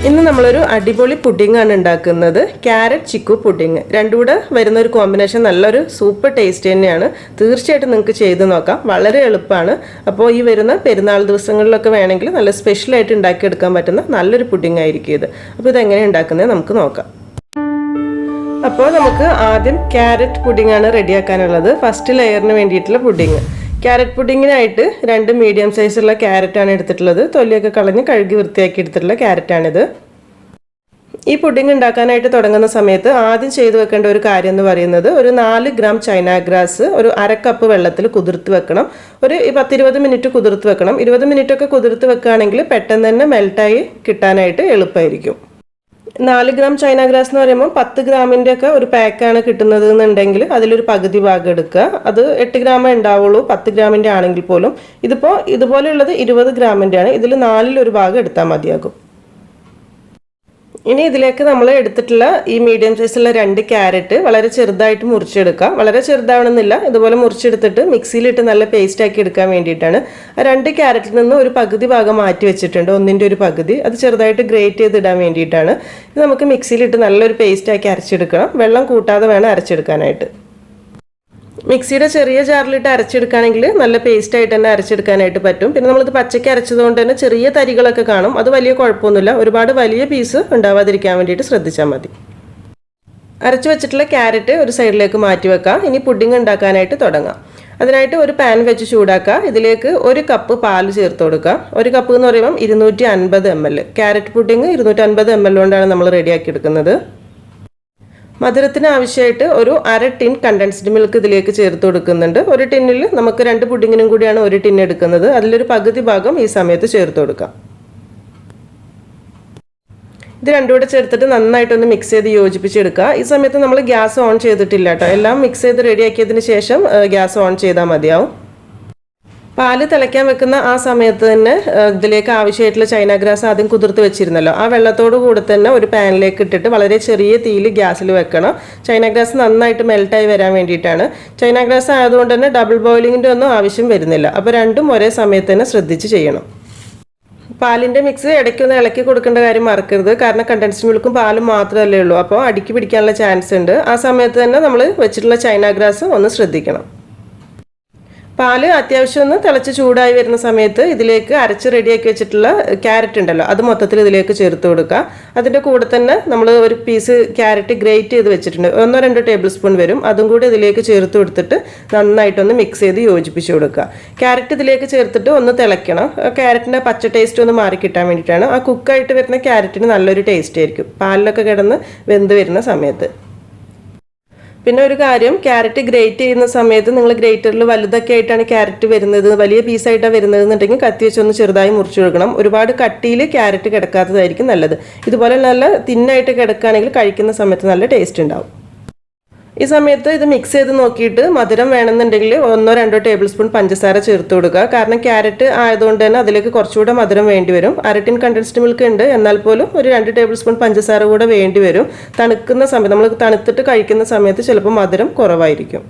ഇന്ന് നമ്മളൊരു അടിപൊളി പുഡിംഗ് ആണ് ഉണ്ടാക്കുന്നത്. ക്യാരറ്റ് ചിക്കു പുഡിംഗ്. രണ്ടും കൂടെ വരുന്ന ഒരു കോമ്പിനേഷൻ നല്ലൊരു സൂപ്പർ ടേസ്റ്റ് തന്നെയാണ്. തീർച്ചയായിട്ടും നിങ്ങൾക്ക് ചെയ്ത് നോക്കാം. വളരെ എളുപ്പമാണ്. അപ്പോൾ ഈ വരുന്ന പെരുന്നാൾ ദിവസങ്ങളിലൊക്കെ വേണമെങ്കിൽ നല്ല സ്പെഷ്യലായിട്ട് ഉണ്ടാക്കിയെടുക്കാൻ പറ്റുന്ന നല്ലൊരു പുഡിംഗ് ആയിരിക്കും ഇത്. അപ്പോൾ ഇതെങ്ങനെ ഉണ്ടാക്കുന്നത് നമുക്ക് നോക്കാം. അപ്പോൾ നമുക്ക് ആദ്യം ക്യാരറ്റ് പുഡിംഗ് ആണ് റെഡിയാക്കാനുള്ളത്. ഫസ്റ്റ് ലെയറിന് വേണ്ടിയിട്ടുള്ള പുഡിംഗ്. ക്യാരറ്റ് പുഡിങ്ങിനായിട്ട് 2 മീഡിയം സൈസുള്ള ക്യാരറ്റാണ് എടുത്തിട്ടുള്ളത്. തൊലിയൊക്കെ കളഞ്ഞ് കഴുകി വൃത്തിയാക്കി എടുത്തിട്ടുള്ള ക്യാരറ്റാണിത്. ഈ പുഡിംഗ് ഉണ്ടാക്കാനായിട്ട് തുടങ്ങുന്ന സമയത്ത് ആദ്യം ചെയ്തു വെക്കേണ്ട ഒരു കാര്യം എന്ന് പറയുന്നത് ഒരു 4 ഗ്രാം ചൈന ഗ്രാസ് ഒരു 1/2 കപ്പ് വെള്ളത്തിൽ കുതിർത്ത് വെക്കണം. ഒരു 10-20 മിനിറ്റ് കുതിർത്ത് വെക്കണം. 20 മിനിറ്റൊക്കെ കുതിർത്ത് വെക്കുകയാണെങ്കിൽ പെട്ടെന്ന് തന്നെ മെൽട്ടായി കിട്ടാനായിട്ട് എളുപ്പമായിരിക്കും. 4 ഗ്രാം ചൈന ഗ്രാസ് എന്ന് പറയുമ്പോൾ 10 ഗ്രാമിൻ്റെ ഒക്കെ ഒരു പാക്കാണ് കിട്ടുന്നത് എന്നുണ്ടെങ്കിൽ അതിലൊരു പകുതി ഭാഗം എടുക്കുക. അത് 8 ഗ്രാമേ ഉണ്ടാവുള്ളൂ 10 ഗ്രാമിൻ്റെ ആണെങ്കിൽ പോലും. ഇതിപ്പോൾ ഇതുപോലെയുള്ളത് 20 ഗ്രാമിൻ്റെ ആണ്. ഇതിൽ 4-ൽ 1 ഭാഗം എടുത്താൽ മതിയാകും. ഇനി ഇതിലേക്ക് നമ്മൾ എടുത്തിട്ടുള്ള ഈ മീഡിയം സൈസുള്ള 2 ക്യാരറ്റ് വളരെ ചെറുതായിട്ട് മുറിച്ചെടുക്കാം. വളരെ ചെറുതാവണമെന്നില്ല, ഇതുപോലെ മുറിച്ചെടുത്തിട്ട് മിക്സിയിലിട്ട് നല്ല പേസ്റ്റ് ആക്കി എടുക്കാൻ വേണ്ടിയിട്ടാണ്. ആ 2 ക്യാരറ്റിൽ നിന്ന് ഒരു പകുതി ഭാഗം മാറ്റി വെച്ചിട്ടുണ്ട്, 1/1 ഒരു പകുതി. അത് ചെറുതായിട്ട് ഗ്രേറ്റ് ചെയ്തിടാൻ വേണ്ടിയിട്ടാണ്. ഇത് നമുക്ക് മിക്സിയിലിട്ട് നല്ലൊരു പേസ്റ്റ് ആക്കി അരച്ചെടുക്കണം. വെള്ളം കൂട്ടാതെ വേണം അരച്ചെടുക്കാനായിട്ട്. മിക്സിയുടെ ചെറിയ ജാറിലിട്ട് അരച്ചെടുക്കുകയാണെങ്കിൽ നല്ല പേസ്റ്റ് ആയിട്ട് തന്നെ അരച്ചെടുക്കാനായിട്ട് പറ്റും. പിന്നെ നമ്മളിത് പച്ചയ്ക്ക് അരച്ചതുകൊണ്ട് തന്നെ ചെറിയ തരികളൊക്കെ കാണും. അത് വലിയ കുഴപ്പമൊന്നുമില്ല. ഒരുപാട് വലിയ പീസ് ഉണ്ടാവാതിരിക്കാൻ വേണ്ടിയിട്ട് ശ്രദ്ധിച്ചാൽ മതി. അരച്ചു വെച്ചിട്ടുള്ള ക്യാരറ്റ് ഒരു സൈഡിലേക്ക് മാറ്റി വെക്കാം. ഇനി പുഡിംഗ് ഉണ്ടാക്കാനായിട്ട് തുടങ്ങാം. അതിനായിട്ട് ഒരു പാൻ വെച്ച് ചൂടാക്കുക. ഇതിലേക്ക് 1 കപ്പ് പാൽ ചേർത്ത് കൊടുക്കുക. 1 കപ്പ് എന്ന് പറയുമ്പം 250 ml. ക്യാരറ്റ് പുഡിംഗ് 250 ml കൊണ്ടാണ് നമ്മൾ റെഡിയാക്കി എടുക്കുന്നത്. മധുരത്തിന് ആവശ്യമായിട്ട് ഒരു 1/2 ടിൻ കണ്ടൻസ്ഡ് മിൽക്ക് ഇതിലേക്ക് ചേർത്ത് കൊടുക്കുന്നുണ്ട്. ഒരു ടിന്നിൽ നമുക്ക് 2 പുഡിങ്ങിനും കൂടിയാണ് ഒരു ടിൻ എടുക്കുന്നത്. അതിലൊരു പകുതി ഭാഗം ഈ സമയത്ത് ചേർത്ത് കൊടുക്കാം. ഇത് രണ്ടും കൂടെ ചേർത്തിട്ട് നന്നായിട്ടൊന്ന് മിക്സ് ചെയ്ത് യോജിപ്പിച്ചെടുക്കുക. ഈ സമയത്ത് നമ്മൾ ഗ്യാസ് ഓൺ ചെയ്തിട്ടില്ല കേട്ടോ. എല്ലാം മിക്സ് ചെയ്ത് റെഡിയാക്കിയതിന് ശേഷം ഗ്യാസ് ഓൺ ചെയ്താൽ മതിയാവും. പാല് തിളയ്ക്കാൻ വെക്കുന്ന ആ സമയത്ത് തന്നെ ഇതിലേക്ക് ആവശ്യമായിട്ടുള്ള ചൈന ഗ്രാസ് ആദ്യം കുതിർത്ത് വെച്ചിരുന്നല്ലോ, ആ വെള്ളത്തോട് കൂടെ തന്നെ ഒരു പാനിലേക്ക് ഇട്ടിട്ട് വളരെ ചെറിയ തീയിൽ ഗ്യാസിൽ വെക്കണം. ചൈന ഗ്രാസ് നന്നായിട്ട് മെൽട്ടായി വരാൻ വേണ്ടിയിട്ടാണ്. ചൈന ഗ്രാസ് ആയതുകൊണ്ട് തന്നെ ഡബിൾ ബോയിലിങ്ങിൻ്റെ ഒന്നും ആവശ്യം വരുന്നില്ല. അപ്പോൾ രണ്ടും ഒരേ സമയത്ത് തന്നെ ശ്രദ്ധിച്ച് ചെയ്യണം. പാലിൻ്റെ മിക്സ് ഇടയ്ക്കൊന്ന് ഇളക്കി കൊടുക്കേണ്ട കാര്യം മറക്കരുത്. കാരണം കണ്ടൻസ്ഡ് മിൽക്കും പാലും മാത്രമല്ലേ ഉള്ളൂ. അപ്പോൾ അടിക്ക് പിടിക്കാനുള്ള ചാൻസ് ഉണ്ട്. ആ സമയത്ത് തന്നെ നമ്മൾ വെച്ചിട്ടുള്ള ചൈന ഗ്രാസ് ഒന്ന് ശ്രദ്ധിക്കണം. പാല് അത്യാവശ്യം ഒന്ന് തിളച്ച് ചൂടായി വരുന്ന സമയത്ത് ഇതിലേക്ക് അരച്ച് റെഡിയാക്കി വെച്ചിട്ടുള്ള ക്യാരറ്റ് ഉണ്ടല്ലോ, അത് മൊത്തത്തിൽ ഇതിലേക്ക് ചേർത്ത് കൊടുക്കുക. അതിൻ്റെ കൂടെ തന്നെ നമ്മൾ ഒരു പീസ് ക്യാരറ്റ് ഗ്രേറ്റ് ചെയ്ത് വെച്ചിട്ടുണ്ട്, 1-2 ടേബിൾ സ്പൂൺ വരും. അതും കൂടി ഇതിലേക്ക് ചേർത്ത് കൊടുത്തിട്ട് നന്നായിട്ടൊന്ന് മിക്സ് ചെയ്ത് യോജിപ്പിച്ച് കൊടുക്കുക. ക്യാരറ്റ് ഇതിലേക്ക് ചേർത്തിട്ട് ഒന്ന് തിളയ്ക്കണം. ക്യാരറ്റിൻ്റെ പച്ച ടേസ്റ്റ് ഒന്ന് മാറി കിട്ടാൻ വേണ്ടിയിട്ടാണ്. ആ കുക്കായിട്ട് വരുന്ന ക്യാരറ്റിന് നല്ലൊരു ടേസ്റ്റ് ആയിരിക്കും പാലിലൊക്കെ കിടന്ന് വെന്ത് വരുന്ന സമയത്ത്. പിന്നെ ഒരു കാര്യം, ക്യാരറ്റ് ഗ്രേറ്റ് ചെയ്യുന്ന സമയത്ത് നിങ്ങൾ ഗ്രേറ്ററിൽ വലുതൊക്കെ ആയിട്ടാണ് ക്യാരറ്റ് വരുന്നത്, വലിയ പീസായിട്ടാണ് വരുന്നത് എന്നുണ്ടെങ്കിൽ കത്തി വെച്ചൊന്ന് ചെറുതായി മുറിച്ച് കൊടുക്കണം. ഒരുപാട് കട്ടിയിൽ ക്യാരറ്റ് കിടക്കാത്തതായിരിക്കും നല്ലത്. ഇതുപോലെ നല്ല തിന്നായിട്ട് കിടക്കുകയാണെങ്കിൽ കഴിക്കുന്ന സമയത്ത് നല്ല ടേസ്റ്റ് ഉണ്ടാവും. ഈ സമയത്ത് ഇത് മിക്സ് ചെയ്ത് നോക്കിയിട്ട് മധുരം വേണമെന്നുണ്ടെങ്കിൽ 1-2 ടേബിൾ സ്പൂൺ പഞ്ചസാര ചേർത്ത് കൊടുക്കുക. കാരണം ക്യാരറ്റ് ആയതുകൊണ്ട് തന്നെ അതിലേക്ക് കുറച്ചുകൂടെ മധുരം വേണ്ടി വരും. 1/2 ടിൻ കണ്ടൻസ്ഡ് മിൽക്ക് ഉണ്ട്, എന്നാൽ പോലും ഒരു 2 ടേബിൾ സ്പൂൺ പഞ്ചസാര കൂടെ വേണ്ടി വരും. തണുക്കുന്ന സമയത്ത് നമ്മൾ തണുത്തിട്ട് കഴിക്കുന്ന സമയത്ത് ചിലപ്പോൾ മധുരം കുറവായിരിക്കും.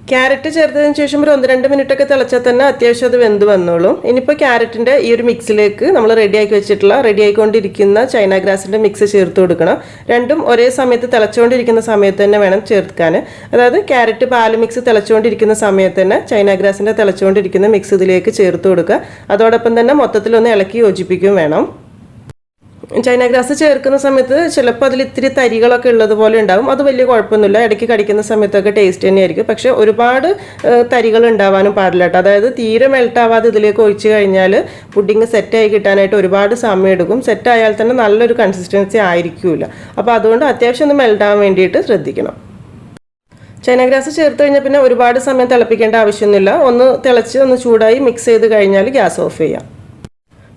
ക്യാരറ്റ് ചേർത്തതിന് ശേഷം ഒരു 1-2 മിനിറ്റൊക്കെ തിളച്ചാൽ തന്നെ അത്യാവശ്യം അത് വെന്ത് വന്നോളും. ഇനിയിപ്പോൾ ക്യാരറ്റിൻ്റെ ഈ ഒരു മിക്സിലേക്ക് നമ്മൾ റെഡിയായിക്കൊണ്ടിരിക്കുന്ന ചൈന ഗ്രാസിൻ്റെ മിക്സ് ചേർത്ത് കൊടുക്കണം. രണ്ടും ഒരേ സമയത്ത് തിളച്ചുകൊണ്ടിരിക്കുന്ന സമയത്ത് തന്നെ വേണം ചേർക്കാൻ. അതായത് ക്യാരറ്റ് പാല് മിക്സ് തിളച്ചുകൊണ്ടിരിക്കുന്ന സമയത്ത് തന്നെ ചൈന ഗ്രാസിൻ്റെ തിളച്ചുകൊണ്ടിരിക്കുന്ന മിക്സ് ഇതിലേക്ക് ചേർത്ത് കൊടുക്കുക. അതോടൊപ്പം തന്നെ മൊത്തത്തിലൊന്ന് ഇളക്കി യോജിപ്പിക്കുകയും വേണം. ചൈന ഗ്രാസ് ചേർക്കുന്ന സമയത്ത് ചിലപ്പോൾ അതിൽ ഇത്തിരി തരികളൊക്കെ ഉള്ളതുപോലെ ഉണ്ടാകും. അത് വലിയ കുഴപ്പമൊന്നുമില്ല. ഇടയ്ക്ക് കടിക്കുന്ന സമയത്തൊക്കെ ടേസ്റ്റ് തന്നെയായിരിക്കും. പക്ഷേ ഒരുപാട് തരികൾ ഉണ്ടാവാനും പാടില്ല കേട്ടോ. അതായത് തീരെ മെൽട്ടാവാതെ ഇതിലേക്ക് ഒഴിച്ച് കഴിഞ്ഞാൽ പുഡിങ് സെറ്റായി കിട്ടാനായിട്ട് ഒരുപാട് സമയം എടുക്കും. സെറ്റായാൽ തന്നെ നല്ലൊരു കൺസിസ്റ്റൻസി ആയിരിക്കില്ല. അപ്പോൾ അതുകൊണ്ട് അത്യാവശ്യം ഒന്ന് മെൽട്ടാവാൻ വേണ്ടിയിട്ട് ശ്രദ്ധിക്കണം. ചൈന ഗ്രാസ് ചേർത്ത് കഴിഞ്ഞാൽ പിന്നെ ഒരുപാട് സമയം തിളപ്പിക്കേണ്ട ആവശ്യമൊന്നുമില്ല. ഒന്ന് തിളച്ച് ഒന്ന് ചൂടായി മിക്സ് ചെയ്ത് കഴിഞ്ഞാൽ ഗ്യാസ് ഓഫ് ചെയ്യാം.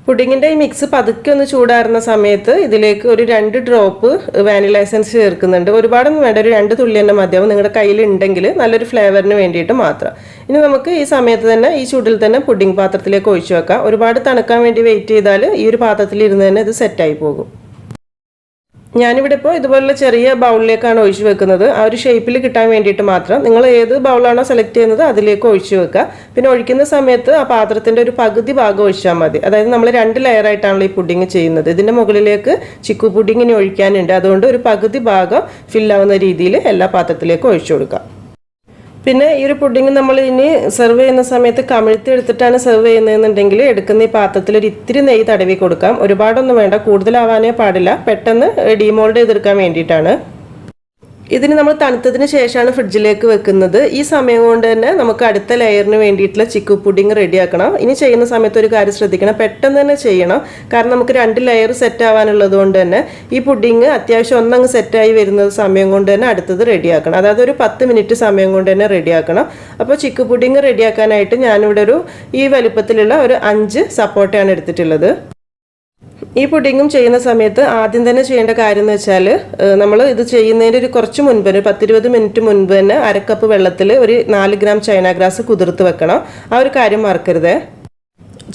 പുഡിങ്ങിൻ്റെ ഈ മിക്സ് പതുക്കെ ഒന്ന് ചൂടാറുന്ന സമയത്ത് ഇതിലേക്ക് ഒരു 2 ഡ്രോപ്പ് വാനില എസൻസ് ചേർക്കുന്നുണ്ട്. ഒരുപാടൊന്നും വേണ്ട, ഒരു 2 തുള്ളി തന്നെ മതിയാവും നിങ്ങളുടെ കയ്യിൽ ഉണ്ടെങ്കിൽ, നല്ലൊരു ഫ്ലേവറിന് വേണ്ടിയിട്ട് മാത്രം. ഇനി നമുക്ക് ഈ സമയത്ത് തന്നെ ഈ ചൂടിൽ തന്നെ പുഡിംഗ് പാത്രത്തിലേക്ക് ഒഴിച്ചു വെക്കാം. ഒരുപാട് തണുക്കാൻ വേണ്ടി വെയിറ്റ് ചെയ്താൽ ഈ ഒരു പാത്രത്തിൽ ഇരുന്ന് തന്നെ ഇത് സെറ്റായി പോകും. ഞാനിവിടെ ഇപ്പോൾ ഇതുപോലുള്ള ചെറിയ ബൗളിലേക്കാണ് ഒഴിച്ചു വെക്കുന്നത്. ആ ഒരു ഷേപ്പിൽ കിട്ടാൻ വേണ്ടിയിട്ട് മാത്രം. നിങ്ങൾ ഏത് ബൗളാണോ സെലക്ട് ചെയ്യുന്നത് അതിലേക്ക് ഒഴിച്ചു വെക്കുക. പിന്നെ ഒഴിക്കുന്ന സമയത്ത് ആ പാത്രത്തിൻ്റെ ഒരു പകുതി ഭാഗം ഒഴിച്ചാൽ മതി. അതായത് നമ്മൾ 2 ലെയറായിട്ടാണല്ലോ ഈ പുഡിങ് ചെയ്യുന്നത്. ഇതിൻ്റെ മുകളിലേക്ക് ചിക്കു പുഡിങ്ങിന് ഒഴിക്കാനുണ്ട്. അതുകൊണ്ട് ഒരു പകുതി ഭാഗം ഫില്ലാവുന്ന രീതിയിൽ എല്ലാ പാത്രത്തിലേക്കും ഒഴിച്ചു കൊടുക്കുക. പിന്നെ ഈ ഒരു പുഡിങ് നമ്മൾ ഇനി സെർവ് ചെയ്യുന്ന സമയത്ത് കമിഴ്ത്തി എടുത്തിട്ടാണ് സെർവ് ചെയ്യുന്നതെന്നുണ്ടെങ്കിൽ എടുക്കുന്ന ഈ പാത്രത്തിൽ ഒരു ഇത്തിരി നെയ്യ് തടവി കൊടുക്കാം. ഒരുപാടൊന്നും വേണ്ട, കൂടുതലാവാനേ പാടില്ല. പെട്ടെന്ന് ഡീമോൾഡ് ചെയ്തെടുക്കാൻ വേണ്ടിയിട്ടാണ്. ഇതിന് നമ്മൾ തണുത്തതിന് ശേഷമാണ് ഫ്രിഡ്ജിലേക്ക് വെക്കുന്നത്. ഈ സമയം കൊണ്ട് തന്നെ നമുക്ക് അടുത്ത ലെയറിന് വേണ്ടിയിട്ടുള്ള ചിക്കു പുഡിങ് റെഡിയാക്കണം. ഇനി ചെയ്യുന്ന സമയത്ത് ഒരു കാര്യം ശ്രദ്ധിക്കണം, പെട്ടെന്ന് തന്നെ ചെയ്യണം. കാരണം നമുക്ക് 2 ലെയർ സെറ്റ് ആവാനുള്ളത് കൊണ്ട് തന്നെ ഈ പുഡിങ് അത്യാവശ്യം ഒന്നങ്ങ് സെറ്റായി വരുന്ന സമയം കൊണ്ട് തന്നെ അടുത്തത് റെഡിയാക്കണം. അതായത് ഒരു 10 മിനിറ്റ് സമയം കൊണ്ട് തന്നെ റെഡിയാക്കണം. അപ്പോൾ ചിക്കു പുഡിങ് റെഡിയാക്കാനായിട്ട് ഞാനിവിടെ ഈ വലുപ്പത്തിലുള്ള ഒരു 5 സപ്പോട്ടയാണ് എടുത്തിട്ടുള്ളത്. ഈ പുഡിങ്ങും ചെയ്യുന്ന സമയത്ത് ആദ്യം തന്നെ ചെയ്യേണ്ട കാര്യം എന്ന് വെച്ചാൽ നമ്മൾ ഇത് ചെയ്യുന്നതിൻ്റെ ഒരു കുറച്ച് മുൻപ് 10-20 മിനിറ്റ് മുൻപ് തന്നെ 1/2 കപ്പ് വെള്ളത്തിൽ ഒരു 4 ഗ്രാം ചൈന ഗ്രാസ് കുതിർത്ത് വെക്കണം. ആ ഒരു കാര്യം മറക്കരുത്.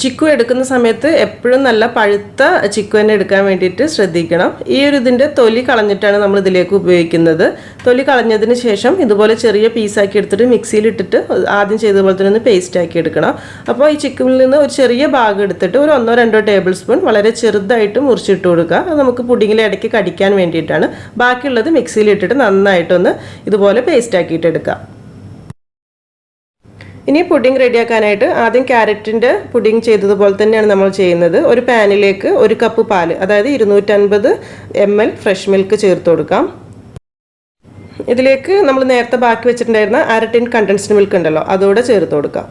ചിക്കു എടുക്കുന്ന സമയത്ത് എപ്പോഴും നല്ല പഴുത്ത ചിക്കു തന്നെ എടുക്കാൻ വേണ്ടിയിട്ട് ശ്രദ്ധിക്കണം. ഈ ഒരു ഇതിൻ്റെ തൊലി കളഞ്ഞിട്ടാണ് നമ്മൾ ഇതിലേക്ക് ഉപയോഗിക്കുന്നത്. തൊലി കളഞ്ഞതിന് ശേഷം ഇതുപോലെ ചെറിയ പീസാക്കി എടുത്തിട്ട് മിക്സിയിലിട്ടിട്ട് ആദ്യം ചെയ്തതുപോലെ തന്നെ ഒന്ന് പേസ്റ്റ് ആക്കി എടുക്കണം. അപ്പോൾ ഈ ചിക്കനിൽ നിന്ന് ഒരു ചെറിയ ഭാഗം എടുത്തിട്ട് ഒരു 1-2 ടേബിൾ സ്പൂൺ വളരെ ചെറുതായിട്ട് മുറിച്ചിട്ട് കൊടുക്കുക. അത് നമുക്ക് പുഡിങ്ങിൽ ഇടയ്ക്ക് കടിക്കാൻ വേണ്ടിയിട്ടാണ്. ബാക്കിയുള്ളത് മിക്സിയിലിട്ടിട്ട് നന്നായിട്ടൊന്ന് ഇതുപോലെ പേസ്റ്റ് ആക്കിയിട്ട് എടുക്കാം. ഇനി പുഡിംഗ് റെഡിയാക്കാനായിട്ട് ആദ്യം ക്യാരറ്റിൻ്റെ പുഡിംഗ് ചെയ്തതുപോലെ തന്നെയാണ് നമ്മൾ ചെയ്യുന്നത്. ഒരു പാനിലേക്ക് 1 കപ്പ് പാല്, അതായത് 250 ml ഫ്രഷ് മിൽക്ക് ചേർത്ത് കൊടുക്കാം. ഇതിലേക്ക് നമ്മൾ നേരത്തെ ബാക്കി വെച്ചിട്ടുണ്ടായിരുന്ന 1/2 ടിൻ കണ്ടൻസ്ഡ് മിൽക്ക് ഉണ്ടല്ലോ, അതോടെ ചേർത്ത് കൊടുക്കാം.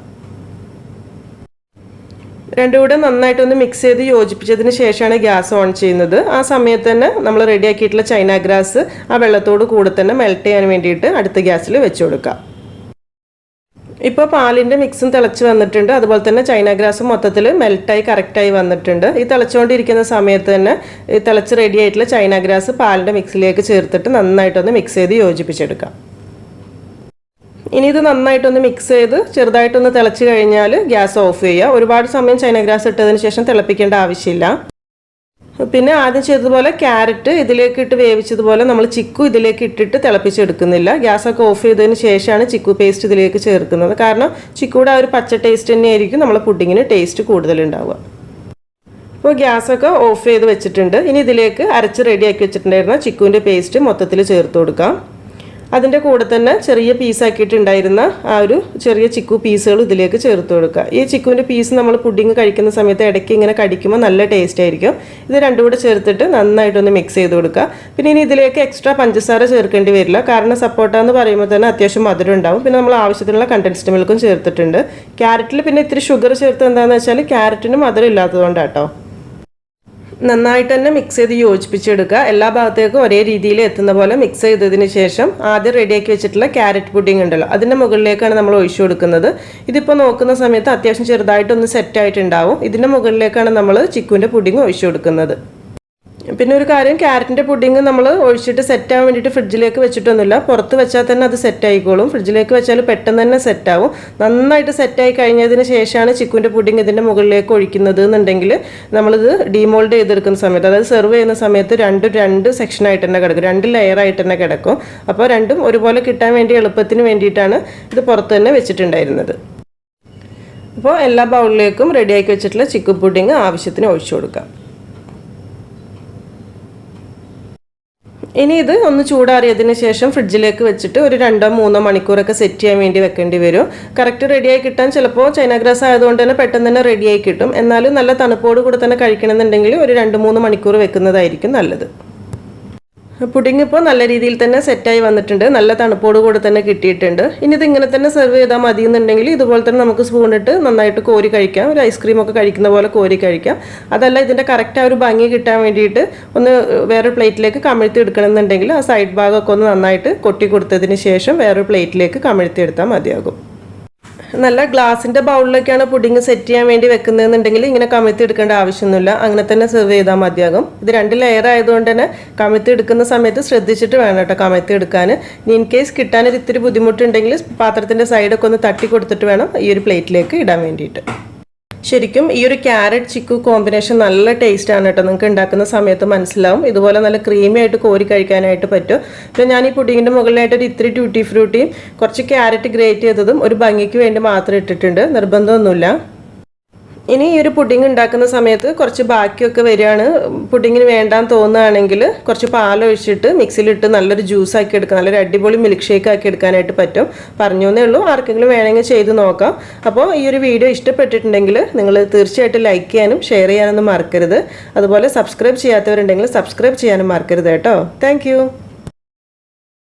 രണ്ടും കൂടെ നന്നായിട്ടൊന്ന് മിക്സ് ചെയ്ത് യോജിപ്പിച്ചതിന് ശേഷമാണ് ഗ്യാസ് ഓൺ ചെയ്യുന്നത്. ആ സമയത്ത് തന്നെ നമ്മൾ റെഡിയാക്കിയിട്ടുള്ള ചൈന ഗ്രാസ് ആ വെള്ളത്തോട് കൂടെ തന്നെ മെൽറ്റ് ചെയ്യാൻ വേണ്ടിയിട്ട് അടുത്ത ഗ്യാസിൽ വെച്ച് കൊടുക്കാം. ഇപ്പോൾ പാലിൻ്റെ മിക്സും തിളച്ച് വന്നിട്ടുണ്ട്. അതുപോലെ തന്നെ ചൈന ഗ്രാസും മൊത്തത്തിൽ മെൽറ്റായി കറക്റ്റായി വന്നിട്ടുണ്ട്. ഈ തിളച്ചുകൊണ്ടിരിക്കുന്ന സമയത്ത് തന്നെ ഈ തിളച്ച് റെഡി ആയിട്ടുള്ള ചൈന ഗ്രാസ് പാലിൻ്റെ മിക്സിലേക്ക് ചേർത്തിട്ട് നന്നായിട്ടൊന്ന് മിക്സ് ചെയ്ത് യോജിപ്പിച്ചെടുക്കാം. ഇനി ഇത് നന്നായിട്ടൊന്ന് മിക്സ് ചെയ്ത് ചെറുതായിട്ടൊന്ന് തിളച്ച് കഴിഞ്ഞാൽ ഗ്യാസ് ഓഫ് ചെയ്യുക. ഒരുപാട് സമയം ചൈന ഗ്രാസ് ഇട്ടതിന് ശേഷം തിളപ്പിക്കേണ്ട ആവശ്യമില്ല. പിന്നെ ആദ്യം ചെയ്തതുപോലെ ക്യാരറ്റ് ഇതിലേക്ക് ഇട്ട് വേവിച്ചതുപോലെ നമ്മൾ ചിക്കു ഇതിലേക്ക് ഇട്ടിട്ട് തിളപ്പിച്ചെടുക്കുന്നില്ല. ഗ്യാസൊക്കെ ഓഫ് ചെയ്തതിന് ശേഷമാണ് ചിക്കു പേസ്റ്റ് ഇതിലേക്ക് ചേർക്കുന്നത്. കാരണം ചിക്കുയുടെ ആ ഒരു പച്ച ടേസ്റ്റ് തന്നെയായിരിക്കും നമ്മളെ പുഡിങ്ങിന് ടേസ്റ്റ് കൂടുതലുണ്ടാവുക. അപ്പോൾ ഗ്യാസൊക്കെ ഓഫ് ചെയ്ത് വെച്ചിട്ടുണ്ട്. ഇനി ഇതിലേക്ക് അരച്ച് റെഡിയാക്കി വെച്ചിട്ടുണ്ടായിരുന്ന ചിക്കുവിൻ്റെ പേസ്റ്റ് മൊത്തത്തിൽ ചേർത്ത് കൊടുക്കാം. അതിൻ്റെ കൂടെ തന്നെ ചെറിയ പീസാക്കിയിട്ടുണ്ടായിരുന്ന ആ ഒരു ചെറിയ ചിക്കു പീസുകൾ ഇതിലേക്ക് ചേർത്ത് കൊടുക്കുക. ഈ ചിക്കുവിൻ്റെ പീസ് നമ്മൾ പുഡിങ് കഴിക്കുന്ന സമയത്ത് ഇടയ്ക്ക് ഇങ്ങനെ കടിക്കുമ്പോൾ നല്ല ടേസ്റ്റ് ആയിരിക്കും. ഇത് രണ്ടും കൂടെ ചേർത്തിട്ട് നന്നായിട്ടൊന്ന് മിക്സ് ചെയ്ത് കൊടുക്കുക. പിന്നെ ഇനി ഇതിലേക്ക് എക്സ്ട്രാ പഞ്ചസാര ചേർക്കേണ്ടി വരില്ല. കാരണം സപ്പോട്ട എന്ന് പറയുമ്പോൾ തന്നെ അത്യാവശ്യം മധുരം ഉണ്ടാവും. പിന്നെ നമ്മൾ ആവശ്യത്തിനുള്ള കണ്ടൻസ്ഡ് മിൽക്കും ചേർത്തിട്ടുണ്ട്. ക്യാരറ്റിൽ പിന്നെ ഇത്തിരി ഷുഗർ ചേർത്ത് എന്താണെന്ന് വെച്ചാൽ ക്യാരറ്റിന് മധുരം ഇല്ലാത്തതുകൊണ്ടാട്ടോ. നന്നായിട്ട് തന്നെ മിക്സ് ചെയ്ത് യോജിപ്പിച്ചെടുക്കുക. എല്ലാ ഭാഗത്തേക്കും ഒരേ രീതിയിൽ എത്തുന്ന പോലെ മിക്സ് ചെയ്തതിന് ശേഷം ആദ്യം റെഡിയാക്കി വെച്ചിട്ടുള്ള ക്യാരറ്റ് പുഡിംഗ് ഉണ്ടല്ലോ, അതിൻ്റെ മുകളിലേക്കാണ് നമ്മൾ ഒഴിച്ചു കൊടുക്കുന്നത്. ഇതിപ്പോൾ നോക്കുന്ന സമയത്ത് അത്യാവശ്യം ചെറുതായിട്ടൊന്ന് സെറ്റായിട്ടുണ്ടാവും. ഇതിൻ്റെ മുകളിലേക്കാണ് നമ്മൾ ചിക്കുവിൻ്റെ പുഡിംഗ് ഒഴിച്ചു കൊടുക്കുന്നത്. പിന്നെ ഒരു കാര്യം, ക്യാരറ്റിൻ്റെ പുഡിംഗ് നമ്മൾ ഒഴിച്ചിട്ട് സെറ്റ് ആവാൻ വേണ്ടിയിട്ട് ഫ്രിഡ്ജിലേക്ക് വെച്ചിട്ടൊന്നുമില്ല. പുറത്ത് വെച്ചാൽ തന്നെ അത് സെറ്റ് ആയിക്കോളും. ഫ്രിഡ്ജിലേക്ക് വെച്ചാൽ പെട്ടെന്ന് തന്നെ സെറ്റാവും. നന്നായിട്ട് സെറ്റായി കഴിഞ്ഞതിന് ശേഷമാണ് ചിക്കുവിൻ്റെ പുഡിംഗ് ഇതിൻ്റെ മുകളിലേക്ക് ഒഴിക്കുന്നത് എന്നുണ്ടെങ്കിൽ നമ്മളിത് ഡീമോൾഡ് ചെയ്തെടുക്കുന്ന സമയത്ത്, അതായത് സെർവ് ചെയ്യുന്ന സമയത്ത് രണ്ട് സെക്ഷനായിട്ട് തന്നെ കിടക്കും, 2 ലെയറായിട്ട് തന്നെ കിടക്കും. അപ്പോൾ രണ്ടും ഒരുപോലെ കിട്ടാൻ വേണ്ടി എളുപ്പത്തിന് വേണ്ടിയിട്ടാണ് ഇത് പുറത്ത് തന്നെ വെച്ചിട്ടുണ്ടായിരുന്നത്. അപ്പോൾ എല്ലാ ബൗളിലേക്കും റെഡിയാക്കി വെച്ചിട്ടുള്ള ചിക്കു പുഡിംഗ് ആവശ്യത്തിന് ഒഴിച്ചു കൊടുക്കാം. ഇനി ഇത് ഒന്ന് ചൂടാറിയതിന് ശേഷം ഫ്രിഡ്ജിലേക്ക് വെച്ചിട്ട് ഒരു 2-3 മണിക്കൂറൊക്കെ സെറ്റ് ചെയ്യാൻ വേണ്ടി വെക്കേണ്ടി വരും. കറക്റ്റ് റെഡിയായി കിട്ടാൻ ചിലപ്പോൾ ചൈന ഗ്രാസ് ആയതുകൊണ്ട് തന്നെ പെട്ടെന്ന് തന്നെ റെഡിയായി കിട്ടും. എന്നാലും നല്ല തണുപ്പോട് കൂടെ തന്നെ കഴിക്കണമെന്നുണ്ടെങ്കിൽ ഒരു 2-3 മണിക്കൂർ വെക്കുന്നതായിരിക്കും നല്ലത്. പുഡിംഗ് ഇപ്പോൾ നല്ല രീതിയിൽ തന്നെ സെറ്റായി വന്നിട്ടുണ്ട്. നല്ല തണുപ്പോട് കൂടെ തന്നെ കിട്ടിയിട്ടുണ്ട്. ഇനി ഇത് ഇങ്ങനെ തന്നെ സെർവ് ചെയ്താൽ മതി എന്നുണ്ടെങ്കിൽ ഇതുപോലെ തന്നെ നമുക്ക് സ്പൂണിട്ട് നന്നായിട്ട് കോരി കഴിക്കാം. ഒരു ഐസ്ക്രീമൊക്കെ കഴിക്കുന്ന പോലെ കോരി കഴിക്കാം. അതല്ല ഇതിൻ്റെ കറക്റ്റ് ആ ഒരു ഭംഗി കിട്ടാൻ വേണ്ടിയിട്ട് ഒന്ന് വേറൊരു പ്ലേറ്റിലേക്ക് കമിഴ്ത്തി എടുക്കണമെന്നുണ്ടെങ്കിൽ ആ സൈഡ് ഭാഗമൊക്കെ ഒന്ന് നന്നായിട്ട് കൊട്ടി കൊടുത്തതിന് ശേഷം വേറൊരു പ്ലേറ്റിലേക്ക് കമിഴ്ത്തി എടുത്താൽ മതിയാകും. നല്ല ഗ്ലാസിൻ്റെ ബൗളിലേക്കാണ് പുഡിംഗ് സെറ്റ് ചെയ്യാൻ വേണ്ടി വെക്കുന്നതെന്നുണ്ടെങ്കിൽ ഇങ്ങനെ കമിഴ്ത്തി എടുക്കേണ്ട ആവശ്യമൊന്നുമില്ല. അങ്ങനെ തന്നെ സെർവ് ചെയ്താൽ മതിയാകും. ഇത് 2 ലെയർ ആയതുകൊണ്ട് തന്നെ കമിഴ്ത്തി എടുക്കുന്ന സമയത്ത് ശ്രദ്ധിച്ചിട്ട് വേണം കേട്ടോ കമിഴ്ത്തി എടുക്കാൻ. ഇൻ കേസ് കിട്ടാനൊരു ഇത്തിരി ബുദ്ധിമുട്ടുണ്ടെങ്കിൽ പാത്രത്തിൻ്റെ സൈഡൊക്കെ ഒന്ന് തട്ടി കൊടുത്തിട്ട് വേണം ഈ ഒരു പ്ലേറ്റിലേക്ക് ഇടാൻ വേണ്ടിയിട്ട്. ശരിക്കും ഈ ഒരു ക്യാരറ്റ് ചിക്കു കോമ്പിനേഷൻ നല്ല ടേസ്റ്റ് ആണ് കേട്ടോ. നിങ്ങൾക്ക് ഉണ്ടാക്കുന്ന സമയത്ത് മനസ്സിലാവും. ഇതുപോലെ നല്ല ക്രീമി ആയിട്ട് കോരി കഴിക്കാനായിട്ട് പറ്റും. പിന്നെ ഞാൻ ഈ പുഡിങ്ങിൻ്റെ മുകളിലായിട്ട് ഒരു ഇത്തിരി ട്യൂട്ടി ഫ്രൂട്ടിയും കുറച്ച് ക്യാരറ്റ് ഗ്രേറ്റ് ചെയ്തതും ഒരു ഭംഗിക്ക് വേണ്ടി മാത്രം ഇട്ടിട്ടുണ്ട്, നിർബന്ധമൊന്നുമില്ല. ഇനി ഈ ഒരു പുഡിങ് ഉണ്ടാക്കുന്ന സമയത്ത് കുറച്ച് ബാക്കിയൊക്കെ വരികയാണ്, പുഡിങ്ങിന് വേണ്ടാന്ന് തോന്നുകയാണെങ്കിൽ കുറച്ച് പാലൊഴിച്ചിട്ട് മിക്സിയിലിട്ട് നല്ലൊരു ജ്യൂസ് ആക്കി എടുക്കാം, നല്ലൊരു അടിപൊളി മിൽക്ക് ഷേക്ക് ആക്കി എടുക്കാനായിട്ട് പറ്റും. പറഞ്ഞു എന്നേ ഉള്ളൂ, ആർക്കെങ്കിലും വേണമെങ്കിൽ ചെയ്ത് നോക്കാം. അപ്പോൾ ഈ ഒരു വീഡിയോ ഇഷ്ടപ്പെട്ടിട്ടുണ്ടെങ്കിൽ നിങ്ങൾ തീർച്ചയായിട്ടും ലൈക്ക് ചെയ്യാനും ഷെയർ ചെയ്യാനൊന്നും മറക്കരുത്. അതുപോലെ സബ്സ്ക്രൈബ് ചെയ്യാത്തവരുണ്ടെങ്കിൽ സബ്സ്ക്രൈബ് ചെയ്യാനും മറക്കരുത് കേട്ടോ. താങ്ക്